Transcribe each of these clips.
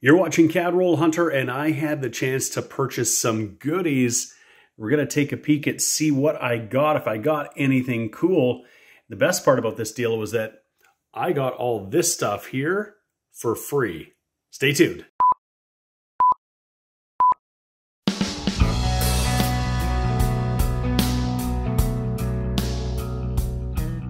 You're watching Cadroll Hunter, and I had the chance to purchase some goodies. We're going to take a peek at see what I got, if I got anything cool. The best part about this deal was that I got all this stuff here for free. Stay tuned.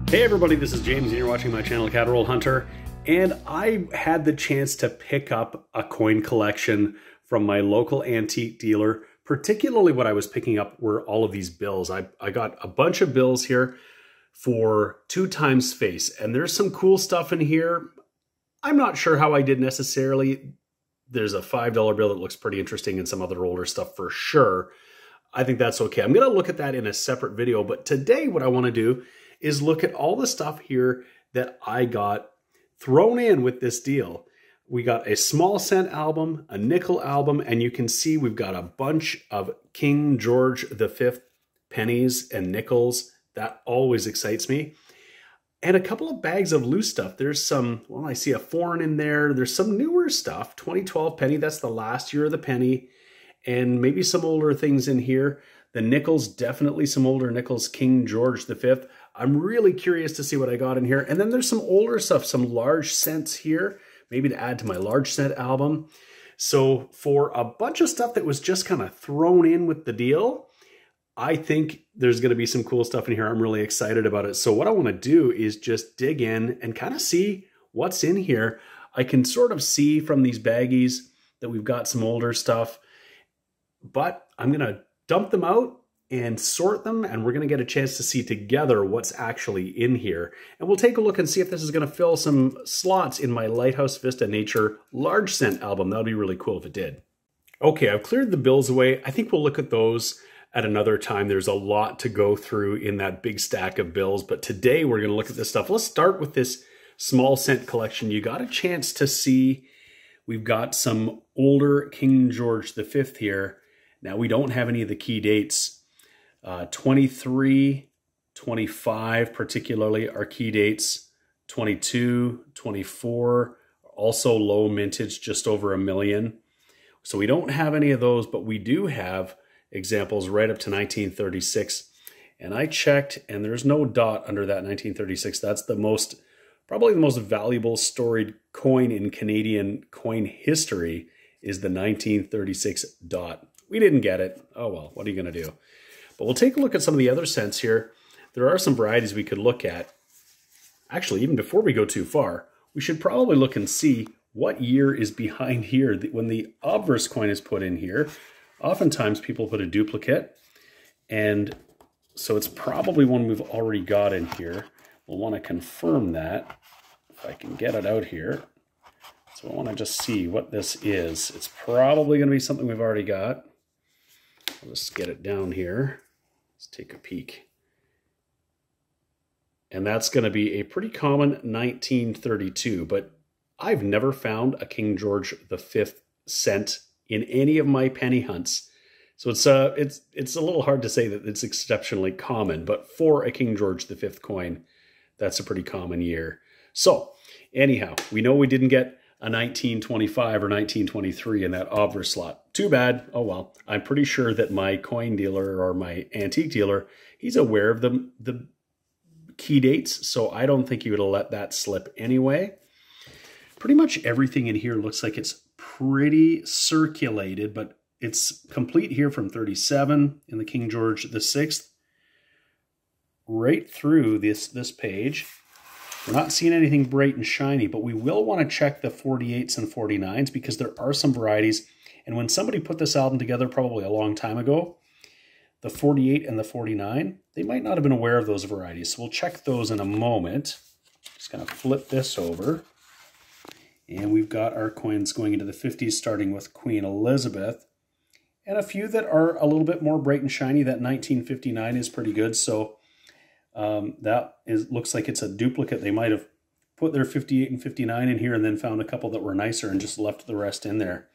Hey everybody, this is James and you're watching my channel Cadroll Hunter. And I had the chance to pick up a coin collection from my local antique dealer. Particularly what I was picking up were all of these bills. I got a bunch of bills here for 2 times face. And there's some cool stuff in here. I'm not sure how I did necessarily. There's a $5 bill that looks pretty interesting and some other older stuff for sure. I think that's okay. I'm going to look at that in a separate video. But today what I want to do is look at all the stuff here that I got thrown in with this deal. We got a small cent album, a nickel album, and you can see we've got a bunch of King George V pennies and nickels. That always excites me. And a couple of bags of loose stuff. There's some, well, I see a foreign in there. There's some newer stuff. 2012 penny, that's the last year of the penny. And maybe some older things in here. The nickels, definitely some older nickels, King George V. I'm really curious to see what I got in here. And then there's some older stuff, some large cents here, maybe to add to my large cent album. So for a bunch of stuff that was just kind of thrown in with the deal, I think there's going to be some cool stuff in here. I'm really excited about it. So what I want to do is just dig in and kind of see what's in here. I can sort of see from these baggies that we've got some older stuff, but I'm going to dump them out and sort them, and we're going to get a chance to see together what's actually in here. And we'll take a look and see if this is going to fill some slots in my Lighthouse Vista Nature large cent album. That would be really cool if it did. Okay, I've cleared the bills away. I think we'll look at those at another time. There's a lot to go through in that big stack of bills, but today we're going to look at this stuff. Let's start with this small cent collection. You got a chance to see we've got some older King George V here. Now, we don't have any of the key dates. 23, 25 particularly are key dates. 22, 24, also low mintage, just over $1 million. So we don't have any of those, but we do have examples right up to 1936. And I checked, and there's no dot under that 1936. That's the most, probably the most valuable storied coin in Canadian coin history is the 1936 dot. We didn't get it. Oh well, what are you going to do? But we'll take a look at some of the other cents here. There are some varieties we could look at. Actually, even before we go too far, we should probably look and see what year is behind here. When the obverse coin is put in here, oftentimes people put a duplicate. And so it's probably one we've already got in here. We'll want to confirm that if I can get it out here. So I want to just see what this is. It's probably going to be something we've already got. I'll just get it down here. Let's take a peek. And that's going to be a pretty common 1932, but I've never found a King George V cent in any of my penny hunts. So it's a little hard to say that it's exceptionally common, but for a King George V coin, that's a pretty common year. So anyhow, we know we didn't get a 1925 or 1923 in that obverse slot. Too bad. Oh well. I'm pretty sure that my coin dealer or my antique dealer, he's aware of the key dates, so I don't think he would have let that slip anyway. Pretty much everything in here looks like it's pretty circulated, but it's complete here from 37 in the King George VI right through this page. We're not seeing anything bright and shiny, but we will want to check the 48s and 49s because there are some varieties. And when somebody put this album together probably a long time ago, the 48 and the 49, they might not have been aware of those varieties. So we'll check those in a moment. Just going to flip this over. And we've got our coins going into the 50s, starting with Queen Elizabeth. And a few that are a little bit more bright and shiny. That 1959 is pretty good. So looks like it's a duplicate. They might have put their 58 and 59 in here and then found a couple that were nicer and just left the rest in there.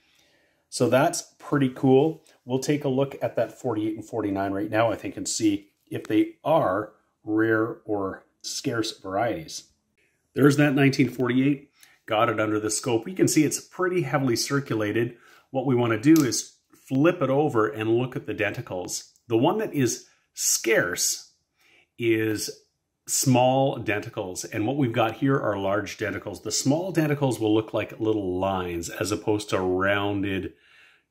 So that's pretty cool. We'll take a look at that 48 and 49 right now, I think, and see if they are rare or scarce varieties. There's that 1948. got it under the scope, we can see it's pretty heavily circulated. What we want to do is flip it over and look at the denticles. The one that is scarce is small denticles, and what we've got here are large denticles. The small denticles will look like little lines as opposed to rounded,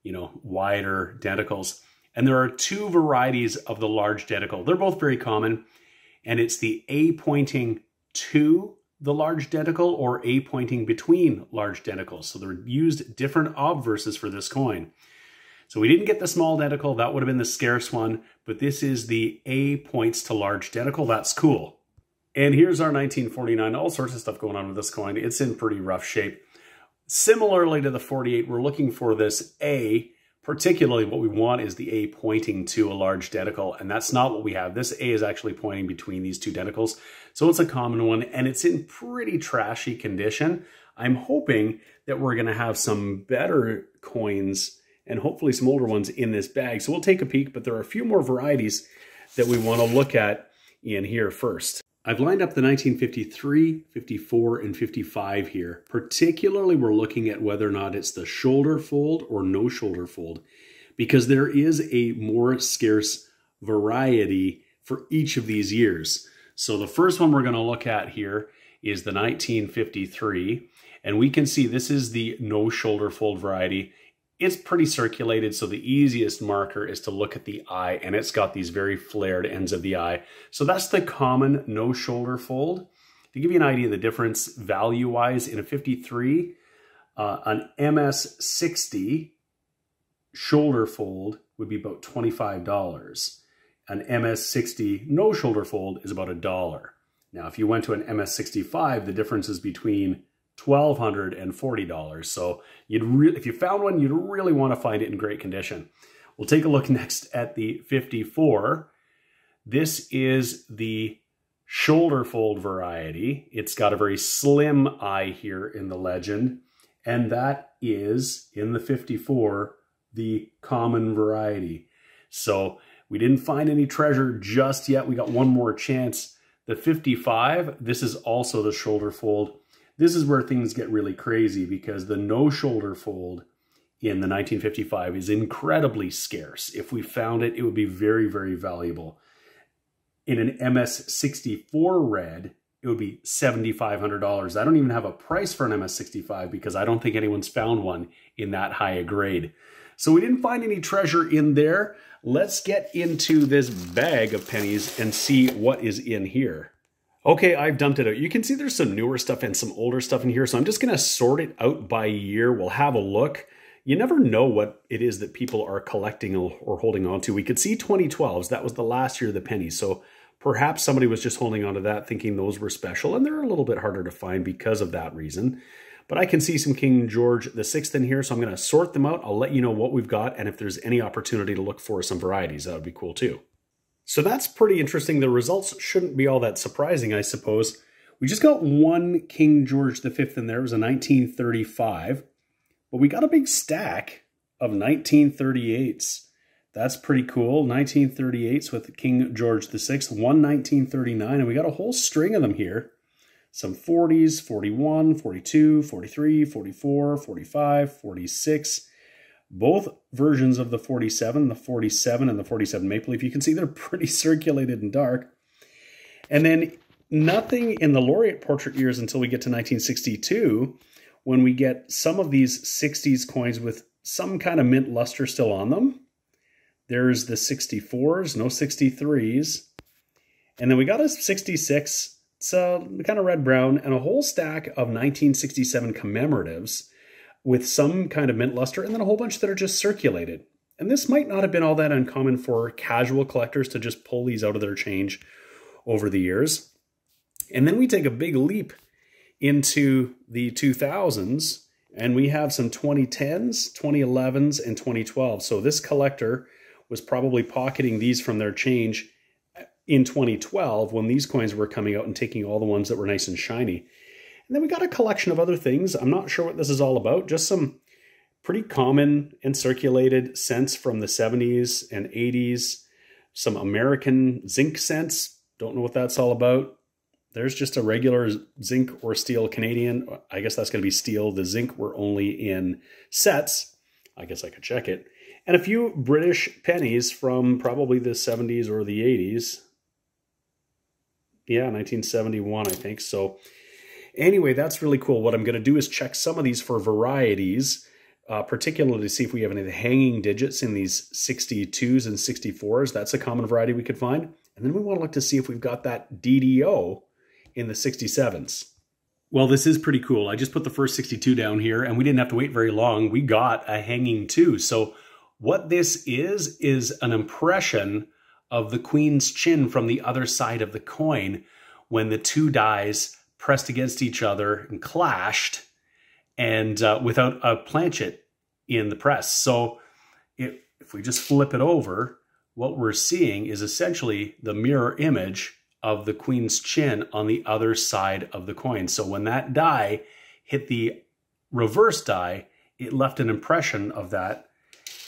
wider denticles. And there are two varieties of the large denticle. They're both very common, and it's the A pointing to the large denticle or A pointing between large denticles. So they're used different obverses for this coin. So we didn't get the small denticle, that would have been the scarce one, but this is the A points to large denticle. That's cool. And here's our 1949, all sorts of stuff going on with this coin. It's in pretty rough shape. Similarly to the 48, we're looking for this A. Particularly what we want is the A pointing to a large denticle, and that's not what we have. This A is actually pointing between these two denticles, so it's a common one, and it's in pretty trashy condition. I'm hoping that we're gonna have some better coins and hopefully some older ones in this bag, so we'll take a peek, but there are a few more varieties that we wanna look at in here first. I've lined up the 1953, 54, and 55 here. Particularly, we're looking at whether or not it's the shoulder fold or no shoulder fold, because there is a more scarce variety for each of these years. So the first one we're going to look at here is the 1953, and we can see this is the no shoulder fold variety. It's pretty circulated, so the easiest marker is to look at the eye, and it's got these very flared ends of the eye. So that's the common no shoulder fold. To give you an idea of the difference value-wise, in a 53, an MS60 shoulder fold would be about $25. An MS60 no shoulder fold is about $1. Now, if you went to an MS65, the difference is between $1,200 and $40. So if you found one, you'd really want to find it in great condition. We'll take a look next at the 54. This is the shoulder fold variety. It's got a very slim eye here in the legend, and that is, in the 54, the common variety. So we didn't find any treasure just yet. We got one more chance. The 55, this is also the shoulder fold. This is where things get really crazy because the no shoulder fold in the 1955 is incredibly scarce. If we found it, it would be very, very valuable. In an MS64 red, it would be $7,500. I don't even have a price for an MS65 because I don't think anyone's found one in that high a grade. So we didn't find any treasure in there. Let's get into this bag of pennies and see what is in here. Okay, I've dumped it out. You can see there's some newer stuff and some older stuff in here, so I'm just going to sort it out by year. We'll have a look. You never know what it is that people are collecting or holding on to. We could see 2012s. That was the last year of the pennies, so perhaps somebody was just holding on to that thinking those were special, and they're a little bit harder to find because of that reason. But I can see some King George VI in here, so I'm going to sort them out. I'll let you know what we've got, and if there's any opportunity to look for some varieties, that would be cool too. So that's pretty interesting. The results shouldn't be all that surprising, I suppose. We just got one King George V in there. It was a 1935. But we got a big stack of 1938s. That's pretty cool. 1938s with King George VI, one 1939. And we got a whole string of them here. Some 40s, 41, 42, 43, 44, 45, 46. Both versions of the 47 and the 47 Maple Leaf. You can see they're pretty circulated and dark. And then nothing in the Laureate portrait years until we get to 1962, when we get some of these 60s coins with some kind of mint luster still on them. There's the 64s, no 63s. And then we got a 66, it's kind of red-brown, and a whole stack of 1967 commemoratives with some kind of mint luster, and then a whole bunch that are just circulated. And this might not have been all that uncommon for casual collectors to just pull these out of their change over the years. And then we take a big leap into the 2000s, and we have some 2010s, 2011s, and 2012s. So this collector was probably pocketing these from their change in 2012 when these coins were coming out and taking all the ones that were nice and shiny. And then we got a collection of other things. I'm not sure what this is all about. Just some pretty common and circulated cents from the 70s and 80s. Some American zinc cents. Don't know what that's all about. there's just a regular zinc or steel Canadian. I guess that's going to be steel. The zinc were only in sets. I guess I could check it. And a few British pennies from probably the 70s or the 80s. Yeah, 1971, I think. So anyway, that's really cool. What I'm going to do is check some of these for varieties, particularly to see if we have any of the hanging digits in these 62s and 64s. That's a common variety we could find. And then we want to look to see if we've got that DDO in the 67s. Well, this is pretty cool. I just put the first 62 down here, and we didn't have to wait very long. We got a hanging 2. So what this is an impression of the queen's chin from the other side of the coin when the 2 dies pressed against each other and clashed, and without a planchet in the press. So if we just flip it over, what we're seeing is essentially the mirror image of the queen's chin on the other side of the coin. So when that die hit the reverse die, it left an impression of that.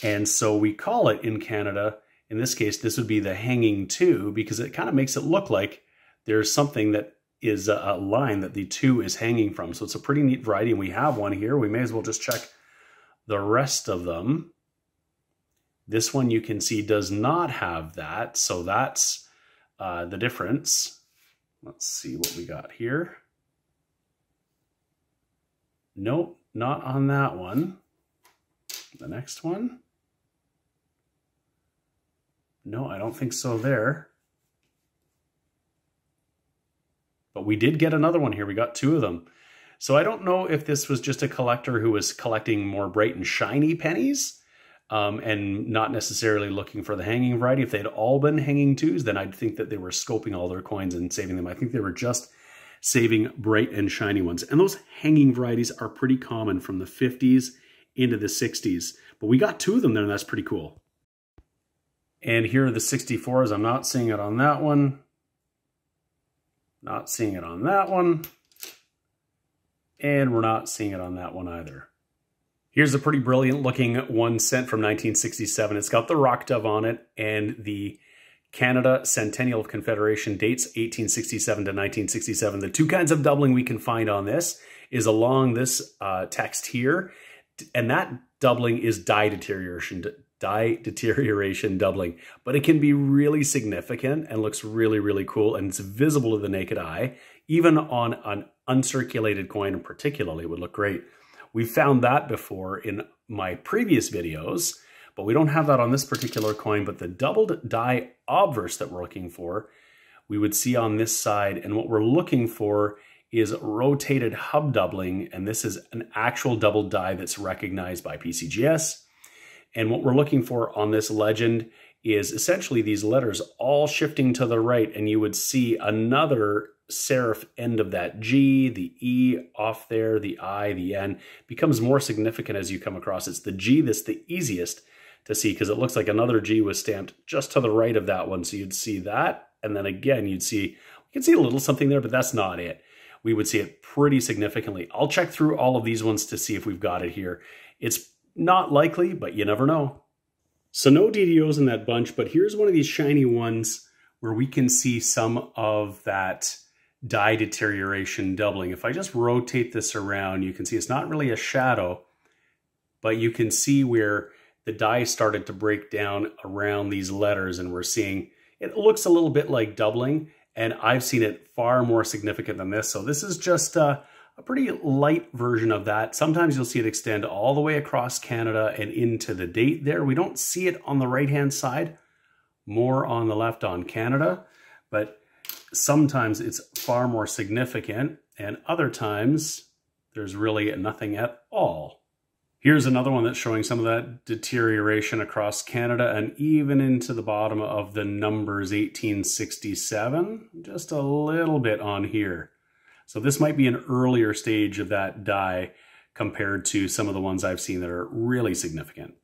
And so we call it in Canada, in this case, this would be the hanging 2, because it kind of makes it look like there's something that is a line that the 2 is hanging from. So it's a pretty neat variety, and we have one here. We may as well just check the rest of them. This one you can see does not have that, so that's the difference. Let's see what we got here. Nope, not on that one. The next one. No, I don't think so there. But we did get another one here. We got 2 of them. So I don't know if this was just a collector who was collecting more bright and shiny pennies and not necessarily looking for the hanging variety. If they'd all been hanging 2s, then I'd think that they were scoping all their coins and saving them. I think they were just saving bright and shiny ones. And those hanging varieties are pretty common from the 50s into the 60s. But we got 2 of them there, and that's pretty cool. And here are the 64s. I'm not seeing it on that one. Not seeing it on that one. And we're not seeing it on that one either. Here's a pretty brilliant looking 1 cent from 1967. It's got the rock dove on it, and the Canada Centennial of Confederation dates 1867 to 1967. The 2 kinds of doubling we can find on this is along this text here, and that doubling is die deterioration doubling, but it can be really significant and looks really, really cool, and it's visible to the naked eye. Even on an uncirculated coin, particularly, it would look great. We found that before in my previous videos, but we don't have that on this particular coin. But the doubled die obverse that we're looking for, we would see on this side, and what we're looking for is rotated hub doubling, and this is an actual double die that's recognized by PCGS. And what we're looking for on this legend is essentially these letters all shifting to the right, and you would see another serif end of that G, the E off there, the I, the N, becomes more significant as you come across. It's the G that's the easiest to see, because it looks like another G was stamped just to the right of that one. So you'd see that, and then again, you can see a little something there, but that's not it. We would see it pretty significantly. I'll check through all of these ones to see if we've got it here. It's not likely, but you never know. So no DDOs in that bunch, but here's one of these shiny ones where we can see some of that die deterioration doubling. If I just rotate this around, you can see it's not really a shadow, but you can see where the die started to break down around these letters, and we're seeing it looks a little bit like doubling, and I've seen it far more significant than this. So this is just a pretty light version of that. Sometimes you'll see it extend all the way across Canada and into the date there. We don't see it on the right-hand side, more on the left on Canada, but sometimes it's far more significant, and other times there's really nothing at all. Here's another one that's showing some of that deterioration across Canada and even into the bottom of the numbers 1867, just a little bit on here. So this might be an earlier stage of that die compared to some of the ones I've seen that are really significant.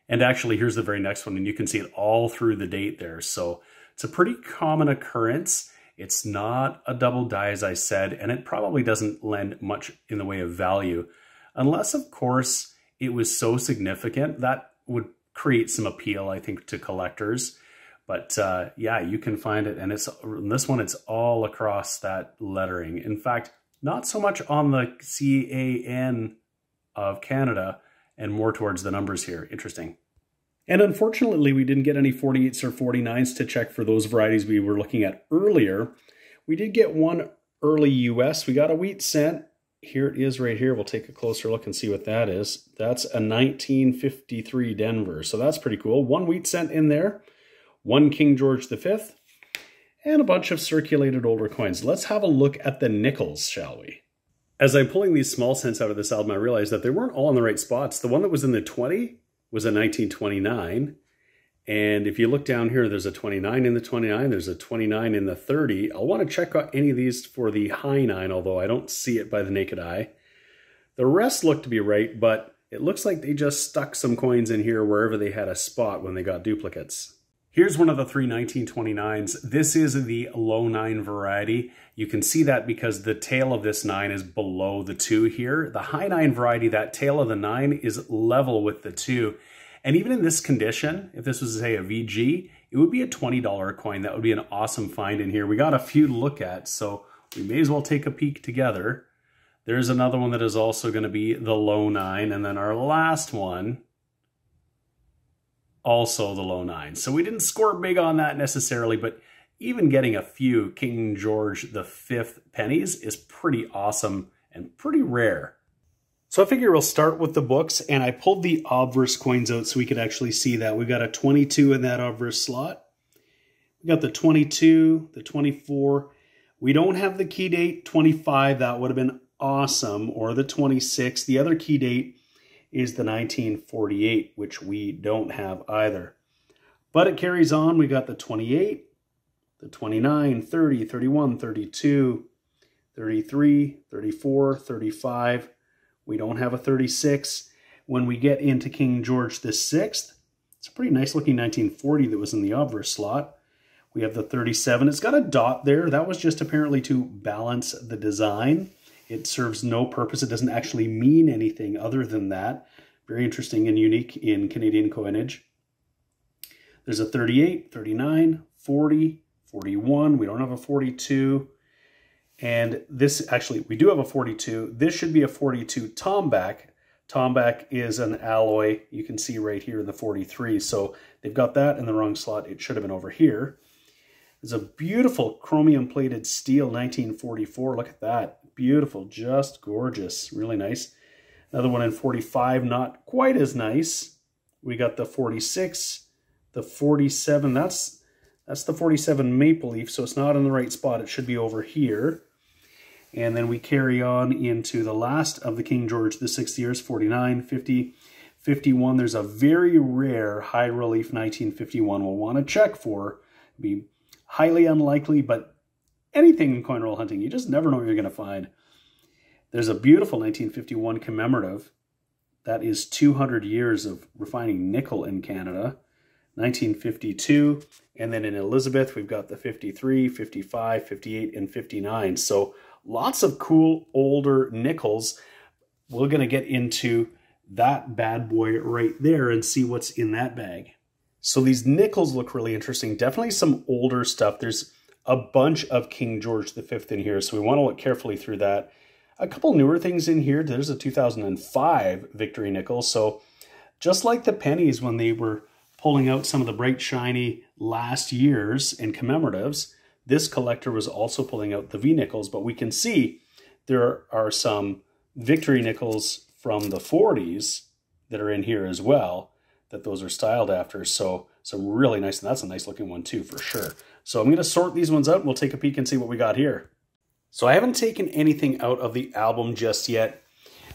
And actually, here's the very next one, and you can see it all through the date there. So it's a pretty common occurrence. It's not a double die, as I said, and it probably doesn't lend much in the way of value, unless, of course, it was so significant that would create some appeal, I think, to collectors. But yeah, you can find it. And this one, it's all across that lettering. In fact, not so much on the CAN of Canada and more towards the numbers here. Interesting. And unfortunately, we didn't get any 48s or 49s to check for those varieties we were looking at earlier. We did get one early US. We got a wheat cent. Here it is right here. We'll take a closer look and see what that is. That's a 1953 Denver. So that's pretty cool. One wheat cent in there, one King George V, and a bunch of circulated older coins. Let's have a look at the nickels, shall we? As I'm pulling these small cents out of this album, I realized that they weren't all in the right spots. The one that was in the 20 was a 1929. And if you look down here, there's a 29 in the 29, there's a 29 in the 30. I'll want to check out any of these for the high 9, although I don't see it by the naked eye. The rest look to be right, but it looks like they just stuck some coins in here wherever they had a spot when they got duplicates. Here's one of the three 1929s. This is the low 9 variety. You can see that because the tail of this 9 is below the 2 here. The high 9 variety, that tail of the 9 is level with the 2. And even in this condition, if this was, say, a VG, it would be a $20 coin. That would be an awesome find in here. We got a few to look at, so we may as well take a peek together. There's another one that is also going to be the low 9. And then our last one, also the low 9. So we didn't score big on that necessarily, but even getting a few King George V pennies is pretty awesome and pretty rare. So I figure we'll start with the books, and I pulled the obverse coins out so we could actually see that. We've got a 22 in that obverse slot. We got the 22, the 24. We don't have the key date 25. That would have been awesome. Or the 26. The other key date is the 1948, which we don't have either. But it carries on. We got the 28, the 29, 30, 31, 32, 33, 34, 35. We don't have a 36. When we get into King George VI, it's a pretty nice looking 1940 that was in the obverse slot. We have the 37. It's got a dot there. That was just apparently to balance the design. It serves no purpose. It doesn't actually mean anything other than that. Very interesting and unique in Canadian coinage. There's a 38, 39, 40, 41. We don't have a 42. And this, actually, we do have a 42. This should be a 42 tomback. Tomback is an alloy. You can see right here in the 43. So they've got that in the wrong slot. It should have been over here. There's a beautiful chromium plated steel 1944. Look at that. Beautiful, just gorgeous. Really nice. Another one in 45, not quite as nice. We got the 46, the 47. That's the 47 maple leaf, so it's not in the right spot. It should be over here. And then we carry on into the last of the King George VI years, 49, 50, 51. There's a very rare high relief 1951 we'll want to check for. Be highly unlikely, but anything in coin roll hunting, you just never know what you're going to find. There's a beautiful 1951 commemorative. That is 200 years of refining nickel in Canada. 1952. And then in Elizabeth, we've got the 53, 55, 58, and 59. So lots of cool older nickels. We're going to get into that bad boy right there and see what's in that bag. So these nickels look really interesting. Definitely some older stuff. There's a bunch of King George V in here, so we want to look carefully through that. A couple newer things in here. There's a 2005 Victory nickel. So just like the pennies when they were pulling out some of the bright, shiny last years and commemoratives, this collector was also pulling out the V-nickels, but we can see there are some Victory nickels from the 40s that are in here as well, that those are styled after. So some really nice, and that's a nice looking one too, for sure. So I'm going to sort these ones out and we'll take a peek and see what we got here. So I haven't taken anything out of the album just yet,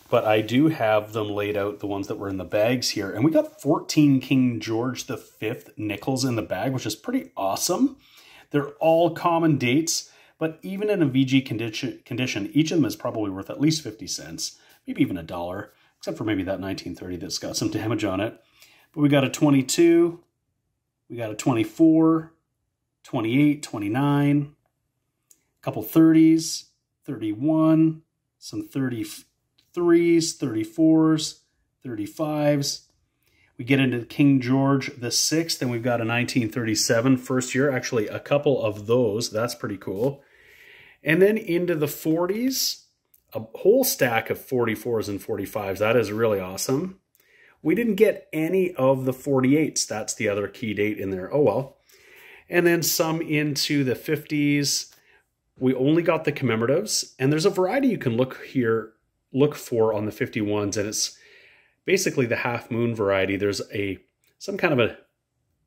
but I do have them laid out, the ones that were in the bags here. And we got 14 King George V nickels in the bag, which is pretty awesome. They're all common dates, but even in a VG condition, each of them is probably worth at least 50 cents, maybe even $1, except for maybe that 1930 that's got some damage on it. But we got a 22, we got a 24, 28, 29, a couple 30s, 31, some 33s, 34s, 35s. We get into King George VI, and we've got a 1937 first year. Actually, a couple of those. That's pretty cool. And then into the 40s, a whole stack of 44s and 45s. That is really awesome. We didn't get any of the 48s. That's the other key date in there. Oh, well. And then some into the 50s. We only got the commemoratives. And there's a variety you can look for on the 51s, and it's basically the half moon variety. There's some kind of a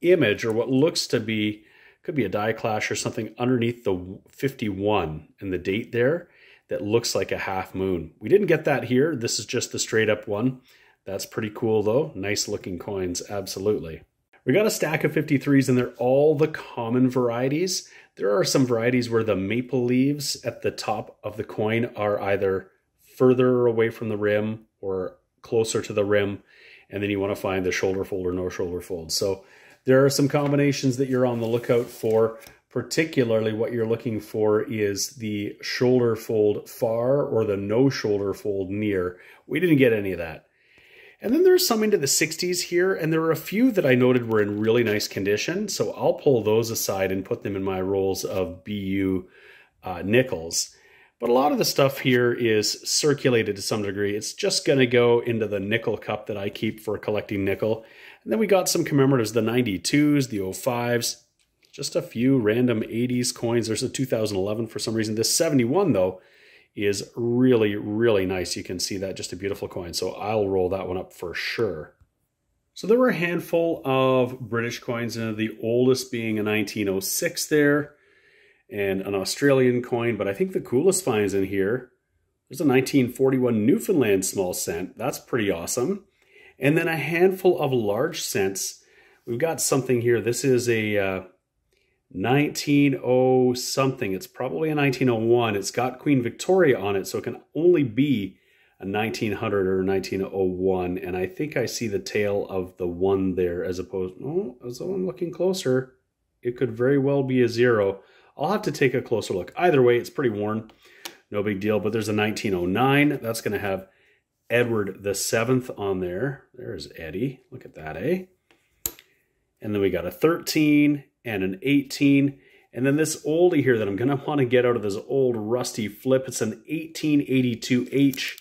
image, or what looks to be, could be a die clash or something underneath the 51 and the date there that looks like a half moon. We didn't get that here. This is just the straight up one. That's pretty cool though. Nice looking coins, absolutely. We got a stack of 53s, and they're all the common varieties. There are some varieties where the maple leaves at the top of the coin are either further away from the rim or closer to the rim, and then you want to find the shoulder fold or no shoulder fold. So there are some combinations that you're on the lookout for. Particularly what you're looking for is the shoulder fold far or the no shoulder fold near. We didn't get any of that. And then there's some into the 60s here, and there are a few that I noted were in really nice condition, so I'll pull those aside and put them in my rolls of BU nickels. But a lot of the stuff here is circulated to some degree. It's just going to go into the nickel cup that I keep for collecting nickel. And then we got some commemoratives, the 92s, the 05s, just a few random 80s coins. There's a 2011 for some reason. This 71, though, is really, really nice. You can see that, just a beautiful coin. So I'll roll that one up for sure. So there were a handful of British coins, and the oldest being a 1906 there, and an Australian coin, but I think the coolest finds in here, there's a 1941 Newfoundland small cent. That's pretty awesome. And then a handful of large cents. We've got something here. This is a 1900 something. It's probably a 1901. It's got Queen Victoria on it, so it can only be a 1900 or 1901. And I think I see the tail of the 1 there as opposed, oh, as I'm looking closer, it could very well be a 0. I'll have to take a closer look. Either way, it's pretty worn. No big deal. But there's a 1909. That's going to have Edward VII on there. There's Eddie. Look at that, eh? And then we got a 13 and an 18. And then this oldie here that I'm going to want to get out of this old rusty flip. It's an 1882H.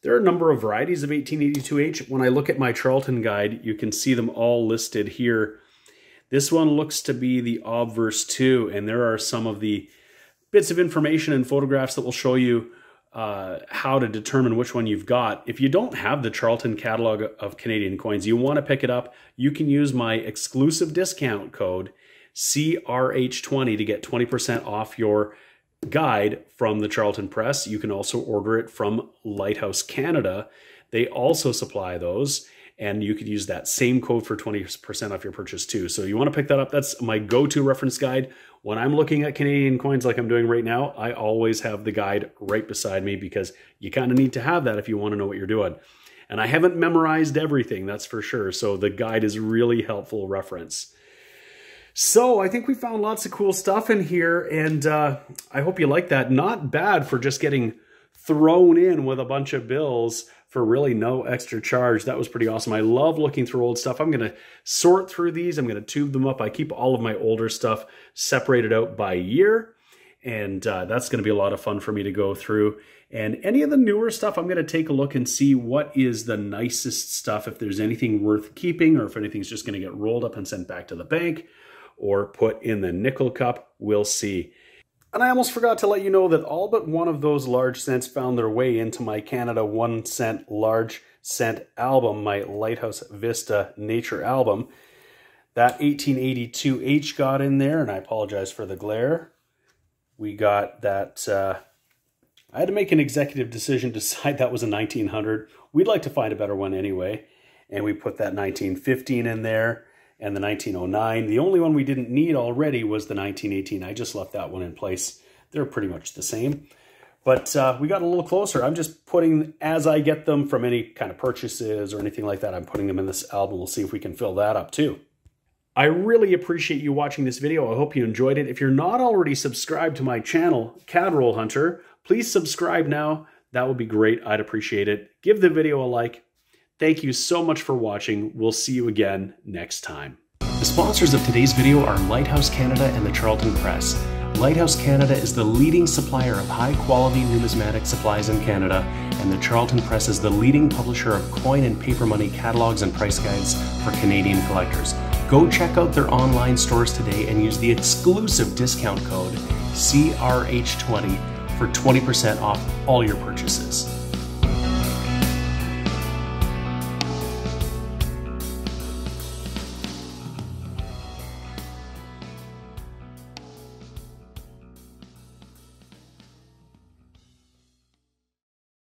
There are a number of varieties of 1882H. When I look at my Charlton guide, you can see them all listed here. This one looks to be the obverse 2, and there are some of the bits of information and photographs that will show you how to determine which one you've got. If you don't have the Charlton catalog of Canadian coins, you want to pick it up, you can use my exclusive discount code CRH20 to get 20% off your guide from the Charlton Press. You can also order it from Lighthouse Canada. They also supply those. And you could use that same code for 20% off your purchase too. So you want to pick that up. That's my go-to reference guide. When I'm looking at Canadian coins like I'm doing right now, I always have the guide right beside me because you kind of need to have that if you want to know what you're doing. And I haven't memorized everything, that's for sure. So the guide is really helpful reference. So I think we found lots of cool stuff in here, and I hope you like that. Not bad for just getting thrown in with a bunch of bills for really no extra charge. That was pretty awesome. I love looking through old stuff. I'm going to sort through these. I'm going to tube them up. I keep all of my older stuff separated out by year, and that's going to be a lot of fun for me to go through. And any of the newer stuff, I'm going to take a look and see what is the nicest stuff, if there's anything worth keeping, or if anything's just going to get rolled up and sent back to the bank or put in the nickel cup. We'll see. And I almost forgot to let you know that all but one of those large cents found their way into my Canada 1 cent large cent album, my Lighthouse Vista Nature album. That 1882H got in there, and I apologize for the glare. We got that, I had to make an executive decision to decide that was a 1900. We'd like to find a better one anyway. And we put that 1915 in there. And the 1909. The only one we didn't need already was the 1918. I just left that one in place. They're pretty much the same. But we got a little closer. I'm just putting, as I get them from any kind of purchases or anything like that, I'm putting them in this album. We'll see if we can fill that up too. I really appreciate you watching this video. I hope you enjoyed it. If you're not already subscribed to my channel, Cateroll Hunter, please subscribe now. That would be great. I'd appreciate it. Give the video a like. Thank you so much for watching. We'll see you again next time. The sponsors of today's video are Lighthouse Canada and the Charlton Press. Lighthouse Canada is the leading supplier of high-quality numismatic supplies in Canada, and the Charlton Press is the leading publisher of coin and paper money catalogs and price guides for Canadian collectors. Go check out their online stores today and use the exclusive discount code CRH20 for 20% off all your purchases.